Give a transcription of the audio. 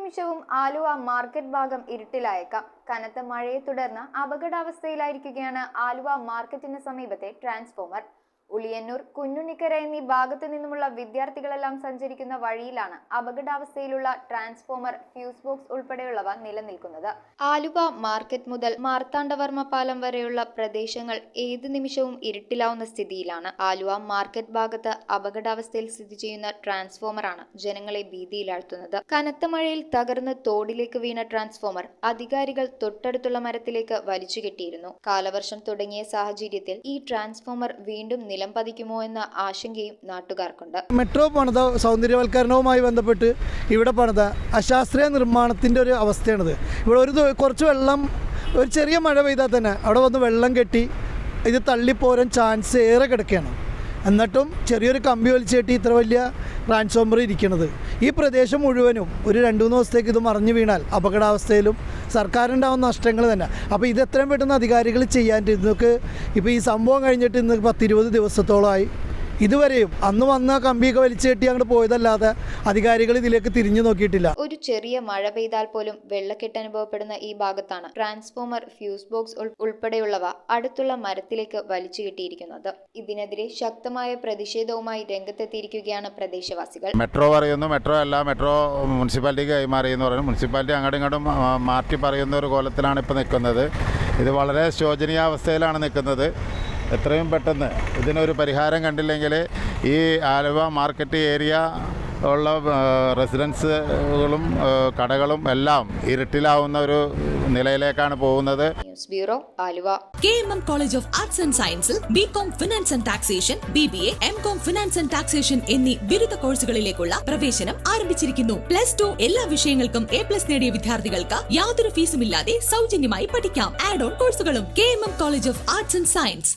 നിമിഷവും ആലുവ മാർക്കറ്റ് ഭാഗം ഇരുട്ടിലായേക്കാം. കനത്ത മഴയെ തുടർന്ന് അപകടാവസ്ഥയിലായിരിക്കുകയാണ് ആലുവ മാർക്കറ്റിന് സമീപത്തെ ട്രാൻസ്ഫോമർ. ഉളിയന്നൂർ, കുഞ്ഞുണ്ണിക്കര എന്നീ ഭാഗത്തു നിന്നുമുള്ള വിദ്യാർത്ഥികളെല്ലാം സഞ്ചരിക്കുന്ന വഴിയിലാണ് അപകടാവസ്ഥയിലുള്ള ട്രാൻസ്ഫോമർ, ഫ്യൂസ് ബോക്സ് ഉൾപ്പെടെയുള്ളവ നിലനിൽക്കുന്നത്. ആലുവ മാർക്കറ്റ് മുതൽ മാർത്താണ്ഡവർമ്മ പാലം വരെയുള്ള പ്രദേശങ്ങൾ ഏത് നിമിഷവും ഇരുട്ടിലാവുന്ന സ്ഥിതിയിലാണ്. ആലുവ മാർക്കറ്റ് ഭാഗത്ത് അപകടാവസ്ഥയിൽ സ്ഥിതി ചെയ്യുന്ന ട്രാൻസ്ഫോമറാണ് ജനങ്ങളെ ഭീതിയിലാഴ്ത്തുന്നത്. കനത്ത മഴയിൽ തകർന്ന് തോടിലേക്ക് വീണ ട്രാൻസ്ഫോമർ അധികാരികൾ തൊട്ടടുത്തുള്ള മരത്തിലേക്ക് വലിച്ചുകെട്ടിയിരുന്നു. കാലവർഷം തുടങ്ങിയ സാഹചര്യത്തിൽ ഈ ട്രാൻസ്ഫോമർ വീണ്ടും നിലം പതിക്കുമോ എന്ന ആശങ്കയും നാട്ടുകാർക്കുണ്ട്. മെട്രോ പണിത സൗന്ദര്യവൽക്കരണവുമായി ബന്ധപ്പെട്ട് ഇവിടെ പണിത അശാസ്ത്രീയ നിർമ്മാണത്തിൻ്റെ ഒരു അവസ്ഥയാണിത്. ഇവിടെ കുറച്ച് വെള്ളം, ഒരു ചെറിയ മഴ പെയ്താൽ തന്നെ അവിടെ വന്ന് വെള്ളം കെട്ടി ഇത് തള്ളിപ്പോരാൻ ചാൻസ് ഏറെ കിടക്കുകയാണ്. എന്നിട്ടും ചെറിയൊരു കമ്പി വലിച്ചേട്ടി ഇത്ര വലിയ ട്രാൻസ്ഫോമർ ഇരിക്കുന്നത്. ഈ പ്രദേശം മുഴുവനും ഒരു 2-3 ദിവസത്തേക്ക് ഇത് മറിഞ്ഞു വീണാൽ അപകടാവസ്ഥയിലും സർക്കാരുണ്ടാവുന്ന നഷ്ടങ്ങൾ തന്നെ. അപ്പോൾ ഇത് എത്രയും പെട്ടെന്ന് അധികാരികൾ ചെയ്യാൻ ഇന്നൊക്കെ ഇപ്പോൾ ഈ സംഭവം കഴിഞ്ഞിട്ട് ഇന്ന് 10-20 ദിവസത്തോളമായി. ഇതുവരെയും അന്ന് വന്ന കമ്പിയൊക്കെ വലിച്ചു കെട്ടി അങ്ങോട്ട് പോയതല്ലാതെ അധികാരികൾ ഇതിലേക്ക് തിരിഞ്ഞു നോക്കിയിട്ടില്ല. ഒരു ചെറിയ മഴ പെയ്താൽ പോലും വെള്ളക്കെട്ട് അനുഭവപ്പെടുന്ന ഈ ഭാഗത്താണ് ട്രാൻസ്ഫോമർ, ഫ്യൂസ് ബോക്സ് ഉൾപ്പെടെയുള്ളവ അടുത്തുള്ള മരത്തിലേക്ക് വലിച്ചു കെട്ടിയിരിക്കുന്നത്. ഇതിനെതിരെ ശക്തമായ പ്രതിഷേധവുമായി രംഗത്തെത്തിയിരിക്കുകയാണ് പ്രദേശവാസികൾ. മെട്രോ പറയുന്നു, മെട്രോ അല്ല, മെട്രോ മുനിസിപ്പാലിറ്റിക്ക് കൈമാറിയെന്ന് പറയുന്നു. മുനിസിപ്പാലിറ്റി അങ്ങോട്ടും ഇങ്ങോട്ടും മാറ്റി പറയുന്ന ഒരു കോലത്തിലാണ് ഇപ്പോൾ നിൽക്കുന്നത്. ഇത് വളരെ ശോചനീയാവസ്ഥയിലാണ് നിൽക്കുന്നത്. എത്രയും പെട്ടെന്ന് ഇതിനൊരു പരിഹാരം കണ്ടില്ലെങ്കിൽ ഈ ആലുവ മാർക്കറ്റ് ഏരിയ ഉള്ള റെസിഡൻസുകളും കടകളും എല്ലാം ഇരുട്ടിലാവുന്ന ഒരു നിലയിലേക്കാണ് പോകുന്നത്. News bureau, Aluva. KMM college of arts and സയൻസിൽ BCom finance and taxation, BBA, MCom finance and taxation എന്നീ ബിരുദ കോഴ്സുകളിലേക്കുള്ള പ്രവേശനം ആരംഭിച്ചിരിക്കുന്നു. +2 എല്ലാ വിഷയങ്ങൾക്കും A+ നേടിയ വിദ്യാർത്ഥികൾക്ക് യാതൊരു ഫീസുമില്ലാതെ സൗജന്യമായി പഠിക്കാം. ആഡ് ഓൺ കോഴ്സുകളും KMM college of arts and science.